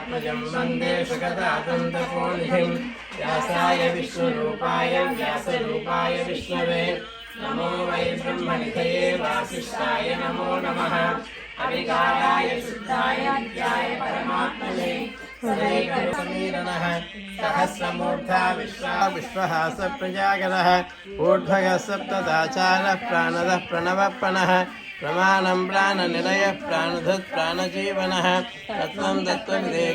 गरुडात्मजं वन्दे सुखदादन्तपोनिधिं व्यासाय विष्णुरूपाय व्यासरूपाय विष्णवे नमो वै ब्रह्मनिधये वासिष्ठाय नमो नमः अविकाराय शुद्धाय नित्याय परमात्मने सदैकरुसमीरणः सहस्रमूर्धा विश्वहास प्रजागरः ऊर्ध्वगः सप्तदाचारः प्राणदः प्रणवप्रणः प्रमाणं प्राणनिलयः प्राणधत् प्राणजीवनः तत्त्वं तत्त्वविदेकः